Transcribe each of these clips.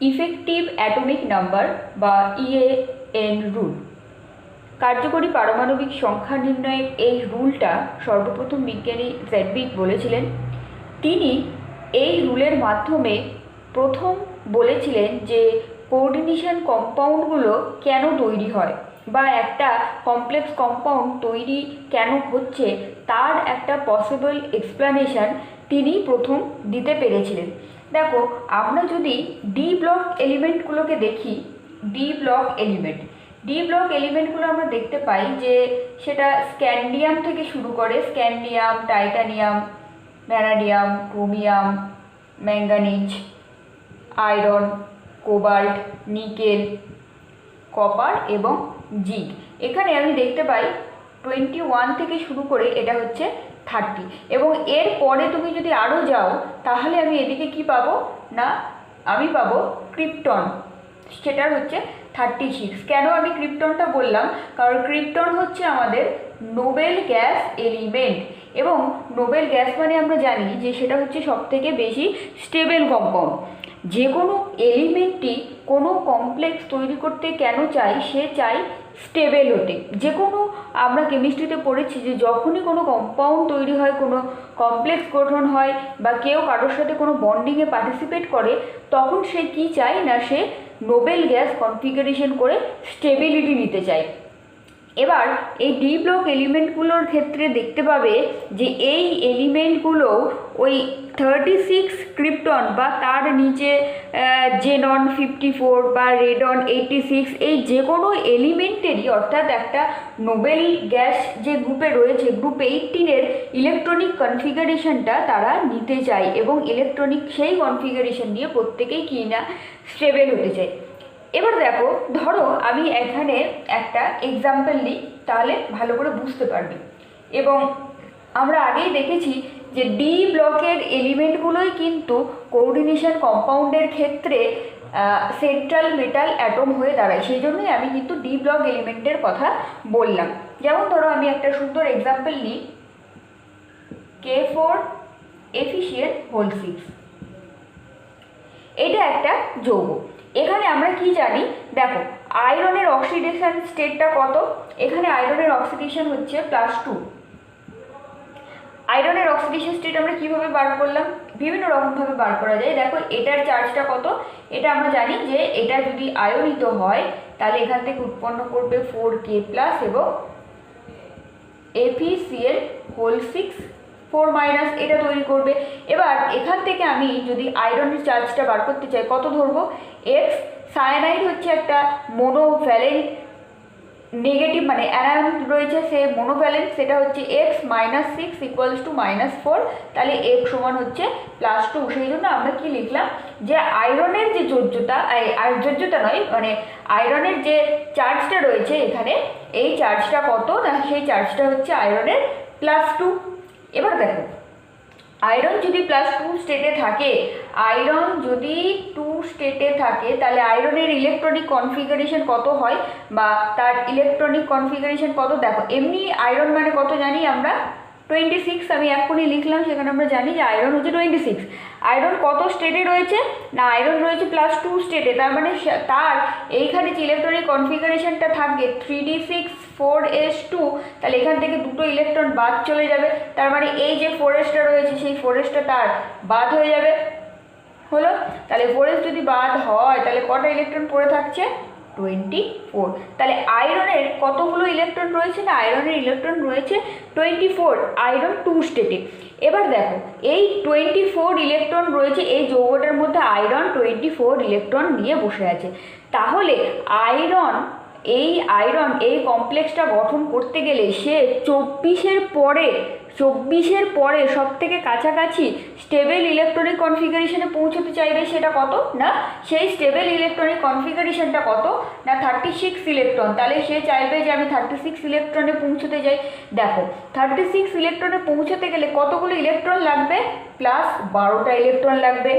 Effective atomic number বা ইএএন rule. কার্যকরী পারমাণবিক সংখ্যা নির্ণয়ের এই রুলটা সর্বপ্রথম বিজ্ঞানী জ্যাডবিক বলেছিলেন। তিনি এই রুলের মাধ্যমে প্রথম বলেছিলেন যে কোঅর্ডিনেশন কম্পাউন্ডগুলো কেন তৈরি হয় বা একটা কমপ্লেক্স কম্পাউন্ড তৈরি কেন হচ্ছে তার একটা পসিবল এক্সপ্লানেশন তিনি প্রথম দিতে পেরেছিলেন। দেখো, আমরা যদি ডি ব্লক এলিমেন্টগুলোকে দেখি, ডি ব্লক এলিমেন্টগুলো আমরা দেখতে পাই যে সেটা স্ক্যান্ডিয়াম থেকে শুরু করে, scandium, titanium, vanadium, chromium, manganese, iron, cobalt, nickel, copper এবং জিঙ্ক। এখানে আমি দেখতে পাই 21 থেকে শুরু করে এটা হচ্ছে 30, এবং এর পরে তুমি যদি আরও যাও তাহলে আমি এদিকে কি পাবো না, আমি পাবো ক্রিপ্টন, সেটার হচ্ছে 36। কেন আমি ক্রিপ্টনটা বললাম? কারণ ক্রিপ্টন হচ্ছে আমাদের নোবেল গ্যাস এলিমেন্ট, এবং নোবেল গ্যাস মানে আমরা জানি যে সেটা হচ্ছে সবথেকে বেশি স্টেবল কম্পাউন্ড। যে কোনো এলিমেন্টই কোনো কমপ্লেক্স তৈরি করতে কেন চাই? সে চাই স্টেবল হতে। যে কোনো, আমরা কেমিস্ট্রিতে পড়েছি যে যখনই কোনো কম্পাউন্ড তৈরি হয়, কোনো কমপ্লেক্স গঠন হয় বা কেউ কারোর সাথে কোনো বন্ডিংয়ে পার্টিসিপেট করে, তখন সে কি চায় না, সে নোবেল গ্যাস কনফিগারেশন করে স্টেবিলিটি নিতে চায়। এবার এই ডি ব্লক এলিমেন্টগুলোর ক্ষেত্রে দেখতে পাবে যে এই এলিমেন্টগুলো ওই 36 ক্রিপ্টন বা তার নিচে জেনন 54 বা রেডন 86, এই যে কোনো এলিমেন্টেরই, অর্থাৎ একটা নোবেল গ্যাস যে গ্রুপে রয়েছে, গ্রুপ 18-এর ইলেকট্রনিক কনফিগারেশনটা তারা নিতে চায়, এবং ইলেকট্রনিক সেই কনফিগারেশন দিয়ে প্রত্যেকেই কি না স্টেবল হতে চায়। এবার দেখো, ধরো আমি এখানে একটা এক্সাম্পল নিই, তাহলে ভালো করে বুঝতে পারবে। এবং আমরা আগেই দেখেছি যে ডি ব্লকের এলিমেন্টগুলোই কিন্তু কোঅর্ডিনেশন কম্পাউন্ডের ক্ষেত্রে সেন্ট্রাল মেটাল অ্যাটম হয়ে দাঁড়ায়। সেই জন্যই আমি কিন্তু ডি ব্লক এলিমেন্টের কথা বললাম। যেমন ধরো আমি একটা সুন্দর এক্সাম্পল নিই, K4 Fe6। এটা একটা যৌগ। এখানে আমরা কি জানি? দেখো, আয়রনের অক্সিডেশন স্টেটটা কত? এখানে আয়রনের অক্সিডেশন হচ্ছে +2। আয়রনের অক্সিডেশন স্টেট আমরা কিভাবে বার করলাম? বিভিন্ন রকমভাবে বার করা যায়। দেখো, এটার চার্জটা কত? এটা আমরা জানি যে এটা যদি আয়নিত হয় তাহলে এখান থেকে উৎপন্ন করবে 4K+ এবং FeCl6 4- এটা তৈরি করবে। এবার এখান থেকে আমি যদি আয়রনের চার্জটা বার করতে চাই, কত ধরবো? X। সায়ানাইড হচ্ছে একটা মোনোভ্যালেন্ট নেগেটিভ, মানে অ্যানায়ন রয়েছে, সে মোনোভ্যালেন্ট, সেটা হচ্ছে X -6 = -4, তাহলে X সমান হচ্ছে +2। সেই জন্য আমরা কি লিখলাম যে আয়রনের যে যোজ্যতা, যোজ্যতা নয়, মানে আয়রনের যে চার্জটা রয়েছে এখানে, এই চার্জটা কত না, সেই চার্জটা হচ্ছে আয়রনের +2। এবার দেখো, আয়রন যদি +2 স্টেটে থাকে, আয়রন যদি 2 স্টেটে থাকে, তাহলে আয়রনের ইলেকট্রনিক কনফিগারেশন কত হয় বা তার ইলেকট্রনিক কনফিগারেশন কত? দেখো, এমনি আয়রন মানে কত জানি আমরা? 26। আমি এখনই লিখলাম, সেখানে আমরা জানি যে আয়রন হচ্ছে 26। আয়রন কত স্টেটে রয়েছে না? আয়রন রয়েছে +2 স্টেটে। তার মানে তার এইখানে যে ইলেকট্রনিক কনফিগারেশনটা থাকবে 3d6 4s2, তাহলে এখান থেকে দুটো ইলেকট্রন বাদ চলে যাবে। তার মানে এই যে 4sটা রয়েছে, সেই 4sটা তার বাদ হয়ে যাবে। হলো? তাহলে 4s যদি বাদ হয় তাহলে কটা ইলেকট্রন পড়ে থাকছে? 24। তাহলে আয়রনের কতগুলো ইলেকট্রন রয়েছে না? আয়রনের ইলেকট্রন রয়েছে 24, আয়রন 2 স্টেটে। এবার দেখো, এই 24 ইলেকট্রন রয়েছে এই যৌগটার মধ্যে, আয়রন 24 ইলেকট্রন নিয়ে বসে আছে। তাহলে আয়রন এই কমপ্লেক্সটা গঠন করতে গেলে সে 24-এর পরে সব থেকে কাছাকাছি স্টেবল ইলেকট্রনিক কনফিগারেশনে পৌঁছতে চাইবে। সেটা কত না? সেই স্টেবল ইলেকট্রনিক কনফিগারেশনটা কত না? 36 ইলেকট্রন। তাহলে সে চাইবে যে আমি 36 ইলেকট্রনে পৌঁছতে যাই। দেখো, 36 ইলেকট্রনে পৌঁছতে গেলে কতগুলো ইলেকট্রন লাগবে? +12টা ইলেকট্রন লাগবে।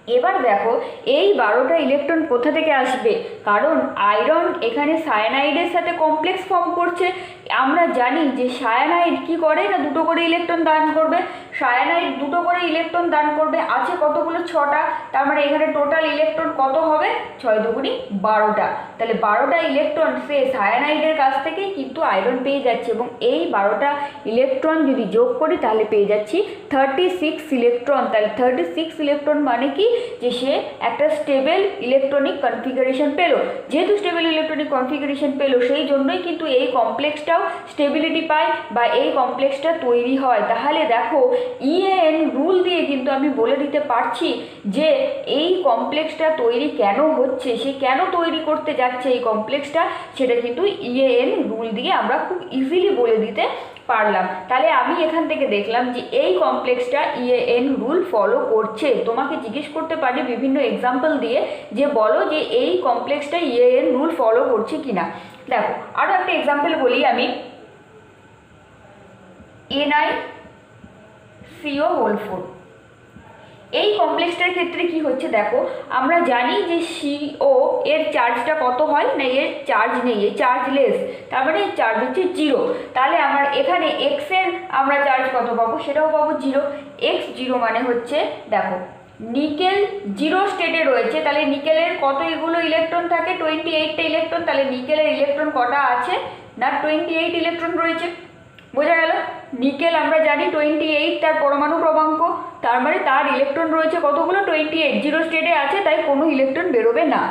এবার দেখো, এই 12টা ইলেকট্রন কোথা থেকে আসবে? কারণ আয়রন এখানে সায়ানাইডের সাথে কমপ্লেক্স ফর্ম করছে। আমরা জানি যে সায়ানাইড কি করে না, দুটো করে ইলেকট্রন দান করবে। সায়ানাইড দুটো করে ইলেকট্রন দান করবে, আছে কতগুলো? 6টা। তার মানে এখানে টোটাল ইলেকট্রন কত হবে? 6 দুগুণি 12টা। তাহলে 12টা ইলেকট্রন সে সায়ানাইডের কাছ থেকেই কিন্তু আয়রন পেয়ে যাচ্ছে, এবং এই 12টা ইলেকট্রন যদি যোগ করি তাহলে পেয়ে যাচ্ছি 36 ইলেকট্রন। তাহলে 36 ইলেকট্রন মানে কি, যে সে একটা স্টেবল ইলেকট্রনিক কনফিগারেশন পেলো। যেহেতু স্টেবল ইলেকট্রনিক কনফিগারেশন পেলো, সেই জন্যই কিন্তু এই কমপ্লেক্সটাও স্টেবিলিটি পায় বা এই কমপ্লেক্সটা তৈরি হয়। তাহলে দেখো ইএএন রুল দিয়ে কিন্তু আমি বলে দিতে পারছি যে এই কমপ্লেক্সটা তৈরি কেন হচ্ছে, সে কেন তৈরি করতে যাচ্ছে এই কমপ্লেক্সটা, সেটা কিন্তু ইএএন রুল দিয়ে আমরা খুব ইজিলি বলে দিতে পারলাম। তাহলে আমি এখান থেকে দেখলাম যে এই কমপ্লেক্সটা ইএএন রুল ফলো করছে। তোমাকে জিজ্ঞেস করতে পারি বিভিন্ন এক্সাম্পল দিয়ে যে বলো যে এই কমপ্লেক্সটা ইএএন রুল ফলো করছে কিনা। দেখো আরও একটা এক্সাম্পল বলি আমি, NiCO4। এই কমপ্লেক্সটার ক্ষেত্রে কি হচ্ছে দেখো, আমরা জানি যে CO এর চার্জটা কত হয় না, এর চার্জ নেই, এর চার্জলেস, তার মানে চার্জ হচ্ছে 0। তাহলে আমার এখানে X এর আমরা চার্জ কত পাবো, সেটাও পাবো 0। X0 মানে হচ্ছে দেখো নিকেল 0 স্টেটে রয়েছে, তাহলে নিকেলের কত এগুলো ইলেকট্রন থাকে, 28টা ইলেকট্রন। তাহলে নিকেলের ইলেকট্রন কটা আছে না, 28 ইলেকট্রন রয়েছে। বোঝা গেল? নিকেল আমরা জানি 28 তার পরমাণু ক্রমাঙ্ক, তার মানে তার ইলেকট্রন রয়েছে কতগুলো, 28। 0 স্টেটে আছে, তাই কোনো ইলেকট্রন বেরোবে না।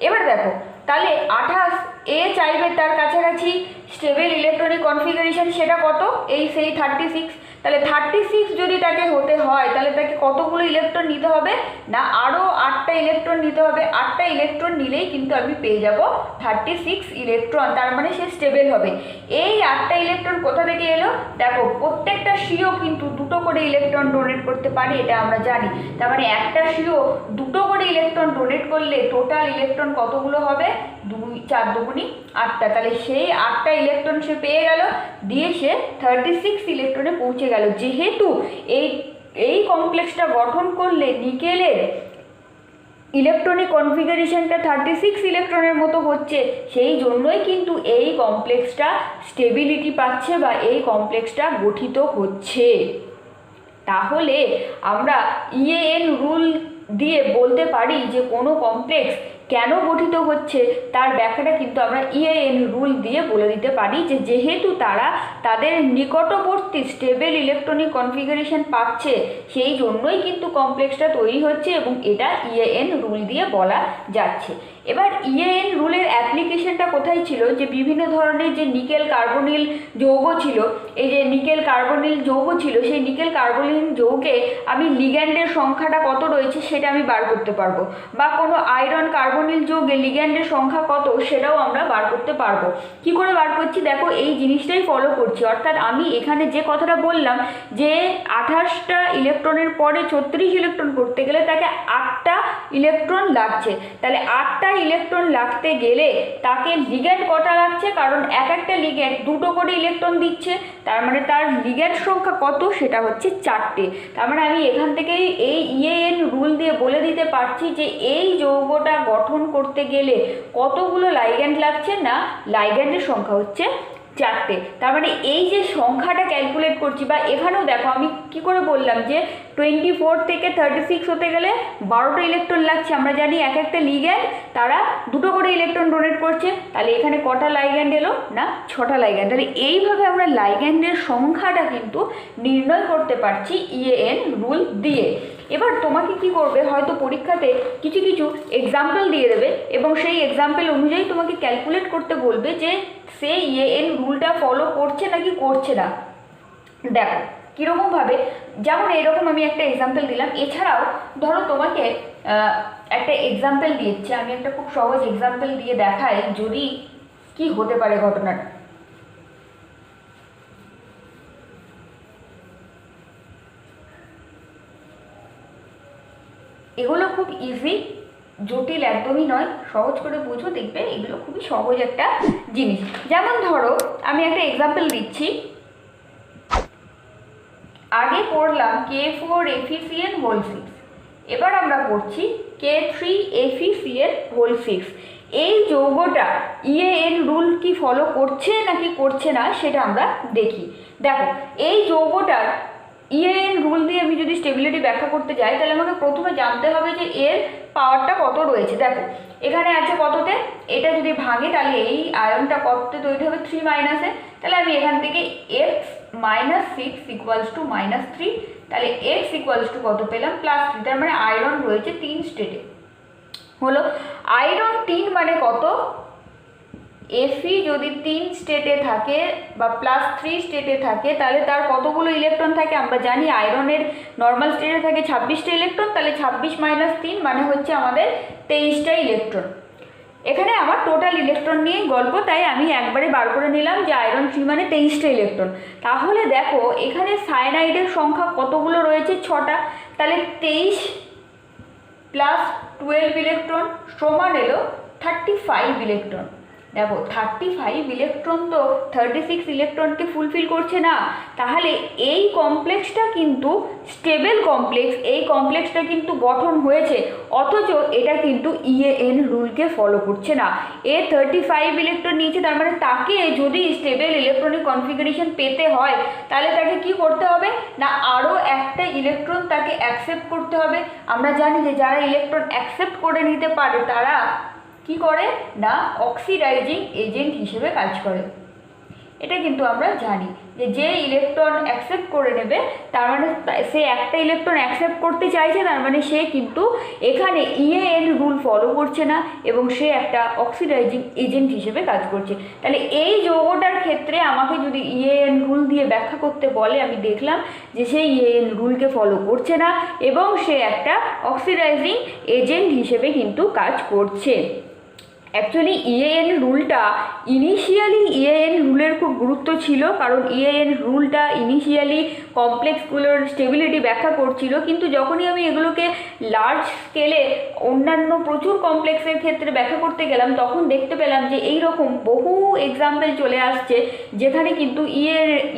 এবার দেখো তাহলে 28 এ চাইবে তার কাছাকাছি স্টেবল ইলেকট্রনিক কনফিগারেশন, সেটা কত, এই সেই 36। তাহলে 36 যদি তাকে হতে হয় তাহলে তাকে কতগুলো ইলেকট্রন নিতে হবে না, আরও 8টা ইলেকট্রন নিতে হবে। 8টা ইলেকট্রন নিলেই কিন্তু আমি পেয়ে যাব 36 ইলেকট্রন, তার মানে সে স্টেবল হবে। এই 8টা ইলেকট্রন কোথা থেকে এলো, দেখো প্রত্যেকটা CO কিন্তু দুটো করে ইলেকট্রন ডোনেট করতে পারে, এটা আমরা জানি। তার মানে একটা CO দুটো করে ইলেকট্রন ডোনেট করলে টোটাল ইলেকট্রন কতগুলো হবে, 2 4 দুগুণি 8টা। তাহলে সেই 8টা ইলেকট্রন সে পেয়ে গেল, দিয়ে সে 36 ইলেকট্রনে পৌঁছে গেল। যেহেতু এই কমপ্লেক্সটা গঠন করলে নিকেলের ইলেকট্রনিক কনফিগারেশনটা 36 ইলেকট্রনের মতো হচ্ছে, সেই জন্যই কিন্তু এই কমপ্লেক্সটা স্টেবিলিটি পাচ্ছে বা এই কমপ্লেক্সটা গঠিত হচ্ছে। তাহলে আমরা ইএএন রুল দিয়ে বলতে পারি যে কোনো কমপ্লেক্স কেন গঠিত হচ্ছে তার ব্যাখ্যাটা কিন্তু আমরা ইএএন রুল দিয়ে বলে দিতে পারি যে যেহেতু তারা তাদের নিকটবর্তী স্টেবল ইলেকট্রনিক কনফিগারেশন পাচ্ছে, সেই জন্যই কিন্তু কমপ্লেক্সটা তৈরি হচ্ছে, এবং এটা ইএএন রুল দিয়ে বলা যাচ্ছে। এবার ইএএন রুলের অ্যাপ্লিকেশনটা কোথায় ছিল, যে বিভিন্ন ধরনের যে নিকেল কার্বনিল যৌগ ছিল, এই যে নিকেল কার্বনিল যৌগ ছিল, সেই নিকেল কার্বনিল যৌগে আমি লিগ্যান্ডের সংখ্যাটা কত রয়েছে সেটা আমি বার করতে পারবো, বা কোনো আয়রন কার্বনিল যৌগে লিগ্যান্ডের সংখ্যা কত সেটাও আমরা বার করতে পারবো। কি করে বার করছি দেখো, এই জিনিসটাই ফলো করছি। অর্থাৎ আমি এখানে যে কথাটা বললাম যে 28টা ইলেকট্রনের পরে 36 ইলেকট্রন করতে গেলে তাকে 8টা ইলেকট্রন লাগছে। তাহলে 8টা ইলেকট্রন লাগতে গেলে তাকে লিগ্যান্ড কটা লাগছে, কারণ এক একটা লিগ্যান্ড দুটো করে ইলেকট্রন দিচ্ছে, তার মানে তার লিগ্যান্ড সংখ্যা কত, সেটা হচ্ছে 4টে। তার মানে আমি এখান থেকেই এই ইএএন রুল দিয়ে বলে দিতে পারছি যে এই যৌগটা গঠন করতে গেলে কতগুলো লাইগ্যান্ড লাগছে না, লাইগ্যান্ডের সংখ্যা হচ্ছে 4টে। তার মানে এই যে সংখ্যাটা ক্যালকুলেট করছি, বা এখানেও দেখো আমি কি করে বললাম যে 24 থেকে 36 হতে গেলে 12টা ইলেকট্রন লাগছে। আমরা জানি এক একটা লিগ্যান্ড তারা দুটো করে ইলেকট্রন ডোনেট করছে, তাহলে এখানে কটা লাইগ্যান্ড এলো না, 6টা লাইগ্যান্ড। তাহলে এইভাবে আমরা লাইগ্যান্ডের সংখ্যাটা কিন্তু নির্ণয় করতে পারছি ইএএন রুল দিয়ে। এবার তোমাকে কি করবে, হয়তো পরীক্ষাতে কিছু কিছু এক্সাম্পল দিয়ে দেবে, এবং সেই এক্সাম্পল অনুযায়ী তোমাকে ক্যালকুলেট করতে বলবে যে সে ইএএন রুলটা ফলো করছে নাকি করছে না। দেখো কীরকমভাবে, যেমন এরকম আমি একটা এক্সাম্পল দিলাম। এছাড়াও ধরো তোমাকে একটা এক্সাম্পল দিয়েছে, আমি একটা খুব সহজ এক্সাম্পল দিয়ে দেখাই যদি কি হতে পারে ঘটনাটা। এগুলো খুব ইজি, জটিল একদমই নয়, সহজ করে বুঝো, দেখবে এগুলো খুবই সহজ একটা জিনিস। যেমন ধরো আমি একটা এক্সাম্পল দিচ্ছি, আগে পড়লাম K4FeCl6, এবার আমরা পড়ছি K3FeCl6। এই যৌগটা ইএএন রুল কি ফলো করছে নাকি করছে না সেটা আমরা দেখি। দেখো এই যৌগটার ইএএন রুল দিয়ে আমি যদি স্টেবিলিটি ব্যাখ্যা করতে যাই তাহলে আমাকে প্রথমে জানতে হবে যে এর পাওয়ারটা কত রয়েছে। দেখো এখানে আছে কততে, এটা যদি ভাঙে তাহলে এই আয়নটা কততে তৈরি হবে 3 মাইনাসে, তাহলে আমি এখান থেকে x minus 6 equals to minus 3, তাহলে x ইকুয়ালস টু কত পেলাম +3, তার মানে আয়রন রয়েছে 3 স্টেটে। হলো আয়রন 3 মানে কত, Fe যদি 3 স্টেটে থাকে বা +3 স্টেটে থাকে তাহলে তার কতগুলো ইলেকট্রন থাকে আমরা জানি, আয়রনের নর্মাল স্টেটে থাকে 26টা ইলেকট্রন, তাহলে 26 মাইনাস 3 মানে হচ্ছে আমাদের 23টা ইলেকট্রন। এখানে আমার টোটাল ইলেকট্রন নিয়েই গল্প, তাই আমি একবারে বার করে নিলাম যে আয়রন 3 মানে 23টা ইলেকট্রন। তাহলে দেখো এখানে সায়ানাইডের সংখ্যা কতগুলো রয়েছে 6টা, তাহলে 23 প্লাস 12 ইলেকট্রন সমান এলো 35 ইলেকট্রন। দেখো 35 ইলেকট্রন তো 36 ইলেকট্রনকে ফুলফিল করছে না, তাহলে এই কমপ্লেক্সটা কিন্তু স্টেবল কমপ্লেক্স, এই কমপ্লেক্সটা কিন্তু গঠন হয়েছে, অথচ এটা কিন্তু ইএএন রুলকে ফলো করছে না। এ 35 ইলেকট্রন নিয়েছে, তার মানে তাকে যদি স্টেবল ইলেকট্রনিক কনফিগারেশন পেতে হয় তাহলে তাকে কি করতে হবে না, আরও একটা ইলেকট্রন তাকে অ্যাকসেপ্ট করতে হবে। আমরা জানি যে যারা ইলেকট্রন অ্যাকসেপ্ট করে নিতে পারে তারা কি করে না অক্সিডাইজিং এজেন্ট হিসেবে কাজ করে। এটা কিন্তু আমরা জানি যে যে ইলেকট্রন অ্যাকসেপ্ট করে নেবে তার মানে সে একটা ইলেকট্রন অ্যাকসেপ্ট করতে চাইছে, তার মানে সে কিন্তু এখানে ইএএন রুল ফলো করছে না এবং সে একটা অক্সিডাইজিং এজেন্ট হিসেবে কাজ করছে। তাহলে এই যৌগটার ক্ষেত্রে আমাকে যদি ইএএন রুল দিয়ে ব্যাখ্যা করতে বলে, আমি দেখলাম যে সে ইএএন রুলকে ফলো করছে না এবং সে একটা অক্সিডাইজিং এজেন্ট হিসেবে কিন্তু কাজ করছে। অ্যাকচুয়ালি ইএএন রুলটা ইনিশিয়ালি ইএএন রুলের খুব গুরুত্ব ছিল, কারণ ইএএন রুলটা ইনিশিয়ালি কমপ্লেক্সগুলোর স্টেবিলিটি ব্যাখ্যা করছিল, কিন্তু যখনই আমি এগুলোকে লার্জ স্কেলে অন্যান্য প্রচুর কমপ্লেক্সের ক্ষেত্রে ব্যাখ্যা করতে গেলাম তখন দেখতে পেলাম যে এই রকম বহু এক্সাম্পল চলে আসছে যেখানে কিন্তু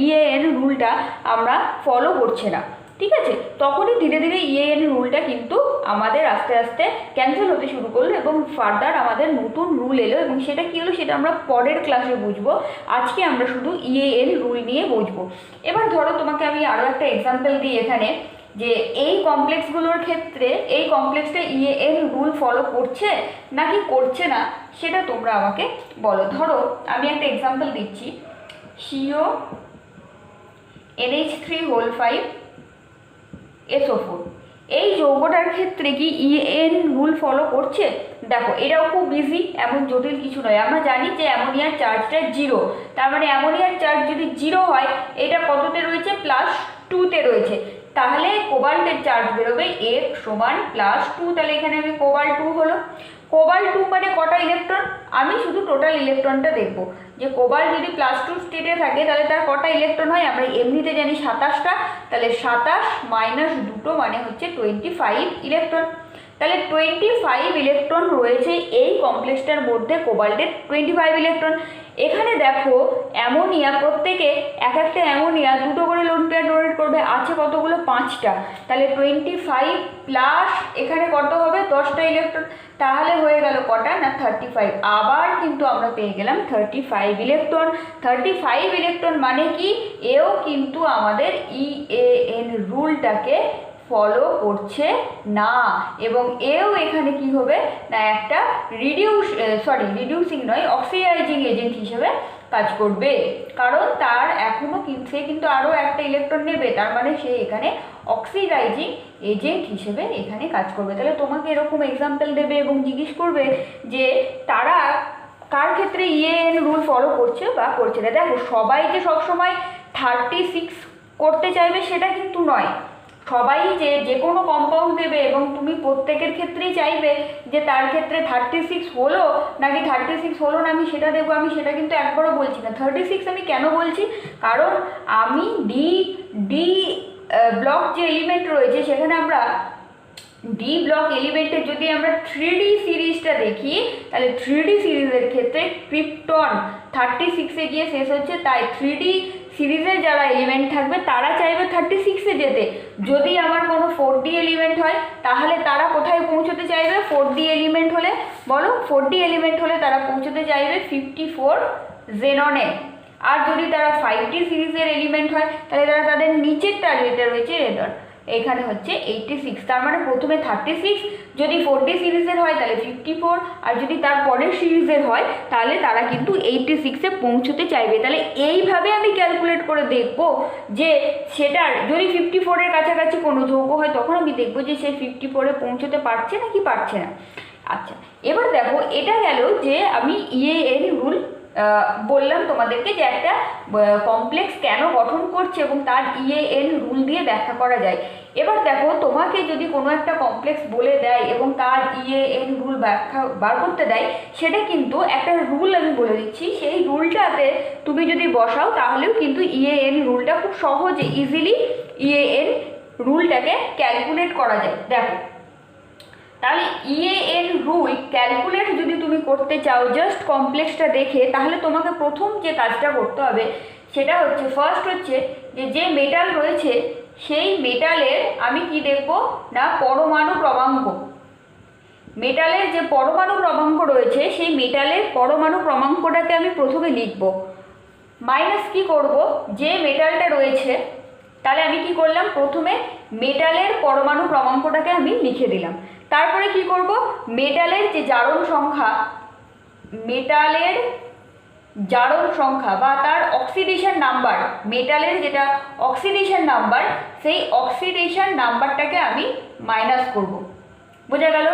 ইএএন রুলটা আমরা ফলো করছে না। ঠিক আছে, তখনই ধীরে ধীরে ইএএন রুলটা কিন্তু আমাদের আস্তে আস্তে ক্যান্সেল হতে শুরু করলো এবং ফার্দার আমাদের নতুন রুল এলো, এবং সেটা কী হলো সেটা আমরা পরের ক্লাসে বুঝবো। আজকে আমরা শুধু ইএএন রুল নিয়ে বুঝবো। এবার ধরো তোমাকে আমি আরও একটা এক্সাম্পল দিই এখানে, যে এই কমপ্লেক্সগুলোর ক্ষেত্রে এই কমপ্লেক্সটা ইএএন রুল ফলো করছে নাকি করছে না সেটা তোমরা আমাকে বলো। ধরো আমি একটা এক্সাম্পল দিচ্ছি, CO NH3 SO4, এই যৌগটার ক্ষেত্রে কি ইএএন রুল ফলো করছে? দেখো এটাও খুব ইজি, এমন জটিল কিছু নয়। আমরা জানি যে অ্যামোনিয়ার চার্জটা 0, তার মানে অ্যামোনিয়ার চার্জ যদি 0 হয় এটা কততে রয়েছে +2তে রয়েছে, তাহলে কোবাল্টের চার্জ বেরোবে F সমান +2, তাহলে এখানে আমি কোবাল্ট 2 হলো। কোবাল্ট 2 মানে কটা ইলেকট্রন, আমি শুধু টোটাল ইলেকট্রনটা দেখব যে কোবাল্ট যদি +2 স্টেটে থাকে তাহলে তার কটা ইলেকট্রন হয়, আমরা এমনিতে জানি 27টা, তাহলে 27 মাইনাস 2 মানে হচ্ছে 25 ইলেকট্রন। তাহলে 25 ইলেকট্রন রয়েছে এই কমপ্লেক্সটার মধ্যে, কোবাল্টের 25 ইলেকট্রন। এখানে দেখো অ্যামোনিয়া, প্রত্যেকে এক একটা অ্যামোনিয়া 2টো করে লোন পেয়ার ডোনেট করবে, আছে কতগুলো 5টা, তাহলে 25 প্লাস এখানে কত হবে 10টা ইলেকট্রন, তাহলে হয়ে গেল কটা না 35। আবার কিন্তু আমরা পেয়ে গেলাম 35 ইলেকট্রন। 35 ইলেকট্রন মানে কি, এও কিন্তু আমাদের ইএএন রুলটাকে ফলো করছে না, এবং এও এখানে কি হবে না একটা রিডিউসিং নয় অক্সিডাইজিং এজেন্ট হিসেবে কাজ করবে, কারণ তার এখনও সে কিন্তু আরও একটা ইলেকট্রন নেবে, তার মানে সে এখানে অক্সিডাইজিং এজেন্ট হিসেবে এখানে কাজ করবে। তাহলে তোমাকে এরকম এক্সাম্পল দেবে এবং জিজ্ঞেস করবে যে তারা কার ক্ষেত্রে ইএএন রুল ফলো করছে বা করছে না। দেখো সবাই যে সবসময় 36 করতে চাইবে সেটা কিন্তু নয়, সবাই যে কোনো কম্পাউন্ড দেবে এবং তুমি প্রত্যেকের ক্ষেত্রেই চাইবে যে তার ক্ষেত্রে 36 হলো নাকি 36 হলো না আমি সেটা দেবো, আমি সেটা কিন্তু একবারও বলছি না। 36 আমি কেন বলছি, কারণ আমি ডি ব্লক যে এলিমেন্ট রয়েছে সেখানে আমরা ডি ব্লক এলিমেন্টের যদি আমরা 3D সিরিজটা দেখি তাহলে 3D সিরিজের ক্ষেত্রে ক্রিপ্টন 36-এ গিয়ে শেষ হচ্ছে, তাই 3D সিরিজের যারা এলিমেন্ট থাকবে তারা চাইবে 36-এ যেতে। যদি আমার কোনো 4D এলিমেন্ট হয় তাহলে তারা কোথায় পৌঁছতে চাইবে? 4D এলিমেন্ট হলে বলো, 4D এলিমেন্ট হলে তারা পৌঁছতে চাইবে 54 জেননে। আর যদি তারা 5D সিরিজের এলিমেন্ট হয় তাহলে তারা তাদের নিচেরটা যেটা রয়েছে এখানে হচ্ছে 86। তার মানে প্রথমে 36, যদি 4D সিরিজের হয় তাহলে 54, আর যদি তার পরের সিরিজের হয় তাহলে তারা কিন্তু 86-এ পৌঁছতে চাইবে। তাহলে এইভাবে আমি ক্যালকুলেট করে দেখব যে সেটার যদি 54-এর কাছাকাছি কোনো যৌগ হয় তখন আমি দেখব যে সে 54-এ পৌঁছতে পারছে নাকি পারছে না। আচ্ছা, এবার দেখো এটা গেল যে আমি ইএএন রুল বললাম তোমাদেরকে যে একটা কমপ্লেক্স কেন গঠন করছে এবং তার ইএএন রুল দিয়ে ব্যাখ্যা করা যায়। এবার দেখো তোমাকে যদি কোনো একটা কমপ্লেক্স বলে দেয় এবং তার ইএএন রুল ব্যাখ্যা বার করতে দেয়, সেটা কিন্তু একটা রুল আমি বলে দিচ্ছি, সেই রুলটাতে তুমি যদি বসাও তাহলেও কিন্তু ইএএন রুলটা খুব সহজে ইজিলি ইএএন রুলটাকে ক্যালকুলেট করা যায়। দেখো তাহলে ইএএন রুল ক্যালকুলেট যদি তুমি করতে চাও জাস্ট কমপ্লেক্সটা দেখে, তাহলে তোমাকে প্রথম যে কাজটা করতে হবে সেটা হচ্ছে ফার্স্ট হচ্ছে যে মেটাল রয়েছে সেই মেটালের আমি কি দেখব না পরমাণু ক্রমাঙ্ক। মেটালের যে পরমাণু ক্রমাঙ্ক রয়েছে সেই মেটালের পরমাণু ক্রমাঙ্কটাকে আমি প্রথমে লিখব, মাইনাস কি করব যে মেটালটা রয়েছে, তাহলে আমি কি করলাম প্রথমে মেটালের পরমাণু ক্রমাঙ্কটাকে আমি লিখে দিলাম। তারপরে কি করব মেটালের যে জারণ সংখ্যা, মেটালের জারণ সংখ্যা বা তার অক্সিডেশন নাম্বার, মেটালের যেটা অক্সিডেশন নাম্বার সেই অক্সিডেশন নাম্বারটাকে আমি মাইনাস করব। বোঝা গেল?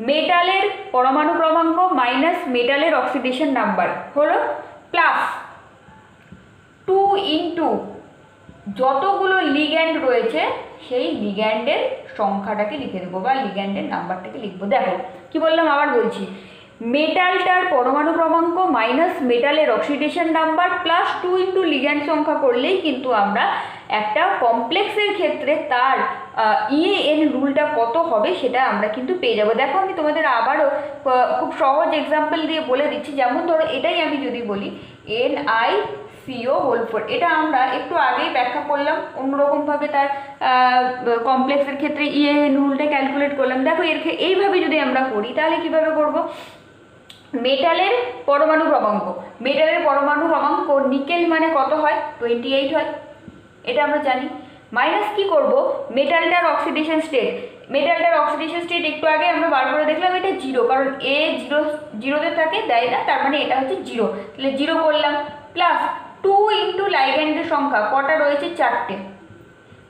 মেটালের পরমাণু ক্রমাঙ্ক মাইনাস মেটালের অক্সিডেশন নাম্বার হলো প্লাস 2 ইন্টু যতগুলো লিগ্যান্ড রয়েছে সেই লিগ্যান্ডের সংখ্যাটাকে লিখে দেবো বা লিগ্যান্ডের নাম্বারটাকে লিখবো। দেখো কি বললাম, আবার বলছি, মেটালটার পরমাণু ক্রমাঙ্ক মাইনাস মেটালের oxidation number plus 2 into ligand সংখ্যা করলেই কিন্তু আমরা একটা কমপ্লেক্সের ক্ষেত্রে তার ইএএন রুলটা কত হবে সেটা আমরা কিন্তু পেয়ে যাবো। দেখো আমি তোমাদের আবারও খুব সহজ এক্সাম্পল দিয়ে বলে দিচ্ছি। যেমন ধরো এটাই আমি যদি বলি NiCO হোল 4, এটা আমরা একটু আগেই ব্যাখ্যা করলাম, অন্যরকমভাবে তার কমপ্লেক্সের ক্ষেত্রে ইএএন রুলটা ক্যালকুলেট করলাম। দেখো এইভাবে যদি আমরা করি তাহলে কিভাবে করব? মেটালের পরমাণু ক্রমাঙ্ক, মেটালের পরমাণু ক্রমাঙ্ক নিকেল মানে কত হয়? 28 হয়, এটা আমরা জানি। মাইনাস কি করব মেটালটার অক্সিডেশন স্টেট, মেটালটার অক্সিডেশন স্টেট একটু আগে আমরা বার করে দেখলাম এটা 0, কারণ এ জিরোতে থাকে দেয় না, তার মানে এটা হচ্ছে 0, তাহলে 0 করলাম প্লাস 2 ইন্টু লাইগ্যান্ডের সংখ্যা কটা রয়েছে? 4টে।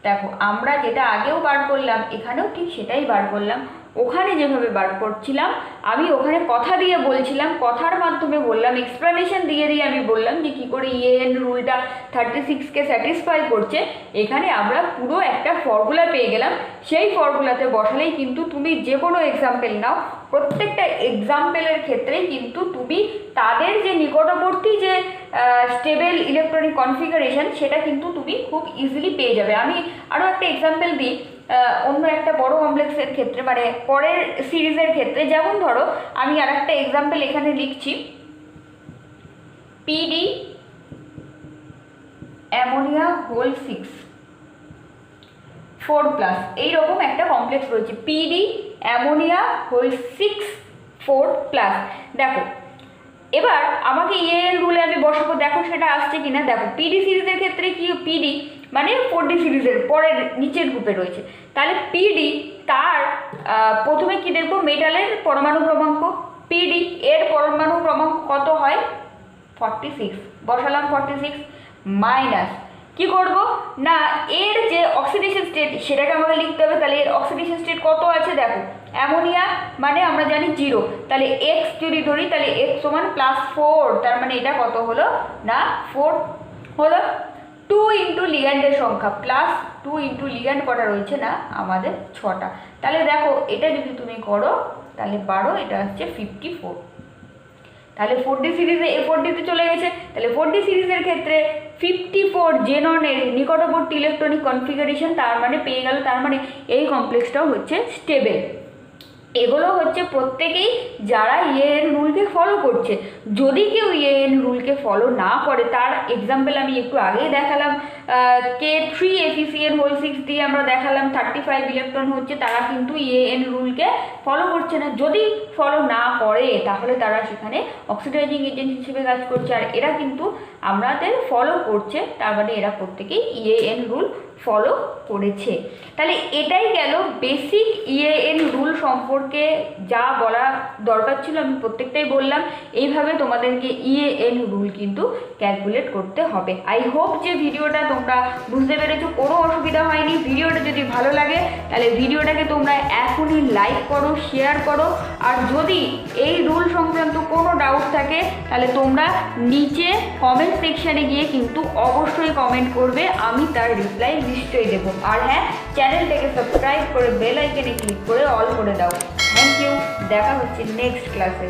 দেখো আমরা যেটা আগেও বার করলাম এখানেও ঠিক সেটাই বার করলাম। ওখানে যেভাবে বার করছিলাম আমি ওখানে কথা দিয়ে বলছিলাম, কথার মাধ্যমে বললাম, এক্সপ্লেনেশন দিয়ে আমি বললাম যে কী করে ইএএন রুলটা 36কে স্যাটিসফাই করছে। এখানে আমরা পুরো একটা ফর্মুলা পেয়ে গেলাম, সেই ফর্মুলাতে বসালেই কিন্তু তুমি যে কোনো এক্সাম্পল নাও, প্রত্যেকটা এক্সাম্পলের ক্ষেত্রেই কিন্তু তুমি তাদের যে নিকটবর্তী যে স্টেবল ইলেকট্রনিক কনফিগারেশন সেটা কিন্তু তুমি খুব ইজিলি পেয়ে যাবে। আমি আরও একটা এক্সাম্পল দিই অন্য একটা বড় কমপ্লেক্সের ক্ষেত্রে, মানে পরের সিরিজের ক্ষেত্রে। যেমন ধরো আমি আর একটা এক্সাম্পল এখানে লিখছি, PD অ্যামোনিয়া হোল 6 4+, এইরকম একটা কমপ্লেক্স রয়েছে PD অ্যামোনিয়া হোল 6 4+। দেখো এবার আমাকে ইএএন রুলে আমি বসাবো, দেখো সেটা আসছে কিনা। দেখো PD সিরিজের ক্ষেত্রে কি PD মানে 4D সিরিজের পরের নিচের গ্রুপে রয়েছে, তাহলে PD তার প্রথমে কি দেখবো মেটালের পরমাণু ক্রমাঙ্ক, PD এর পরমাণু ক্রমাঙ্ক কত হয়? 46, বসালাম 46 মাইনাস কি করব না এর যে অক্সিডেশন স্টেট সেটাকে আমাকে লিখতে হবে। তাহলে এর অক্সিডেশন স্টেট কত আছে? দেখো অ্যামোনিয়া মানে আমরা জানি 0, তাহলে x যদি ধরি তাহলে x সমান +4, তার মানে এটা কত হলো না 4 হলো। 2 ইন্টু লিগ্যান্ডের সংখ্যা প্লাস 2 ইন্টু লিগ্যান্ড কটা রয়েছে না আমাদের 6টা। তাহলে দেখো এটা যদি তুমি করো তাহলে 12, এটা হচ্ছে 54। তাহলে 4D সিরিজে 4Dতে চলে গেছে, তাহলে 4D সিরিজের ক্ষেত্রে 54 জেননের নিকটবর্তী ইলেকট্রনিক কনফিগারেশন তার মানে পেয়ে গেল, তার মানে এই কমপ্লেক্সটাও হচ্ছে স্টেবল। এগুলো হচ্ছে প্রত্যেকেই যারা ইএএন রুলকে ফলো করছে। যদি কেউ ইএএন রুলকে ফলো না করে, তার এক্সাম্পল আমি একটু আগেই দেখালাম, K3 FeCN হোল 6 দিয়ে আমরা দেখালাম 35 ইলেকট্রন হচ্ছে, তারা কিন্তু ইএএন রুলকে ফলো করছে না। যদি ফলো না করে তাহলে তারা সেখানে অক্সিডাইজিং এজেন্ট হিসেবে কাজ করছে, আর এরা কিন্তু আমাদের ফলো করছে, তার মানে এরা প্রত্যেকেই ইএএন রুল ফলো করেছে। তাহলে এটাই গেল বেসিক ইএএন রুল সম্পর্কে যা বলা দরকার ছিল, আমি প্রত্যেকটাই বললাম। এইভাবে তোমাদেরকে ইএএন রুল কিন্তু ক্যালকুলেট করতে হবে। আই হোপ যে ভিডিওটা তোমরা বুঝতে পেরেছো, কোনো অসুবিধা হয়নি। ভিডিওটা যদি ভালো লাগে তাহলে ভিডিওটাকে তোমরা এখনই লাইক করো, শেয়ার করো, আর যদি এই রুল সংক্রান্ত কোনো ডাউট থাকে তাহলে তোমরা নিচে কমেন্ট সেকশানে গিয়ে কিন্তু অবশ্যই কমেন্ট করবে, আমি তার রিপ্লাই নিশ্চয়ই দেবো। আর হ্যাঁ, চ্যানেলটাকে সাবস্ক্রাইব করে বেল আইকনে ক্লিক করে অল করে দাও। থ্যাংক ইউ, দেখা হচ্ছে নেক্সট ক্লাসে।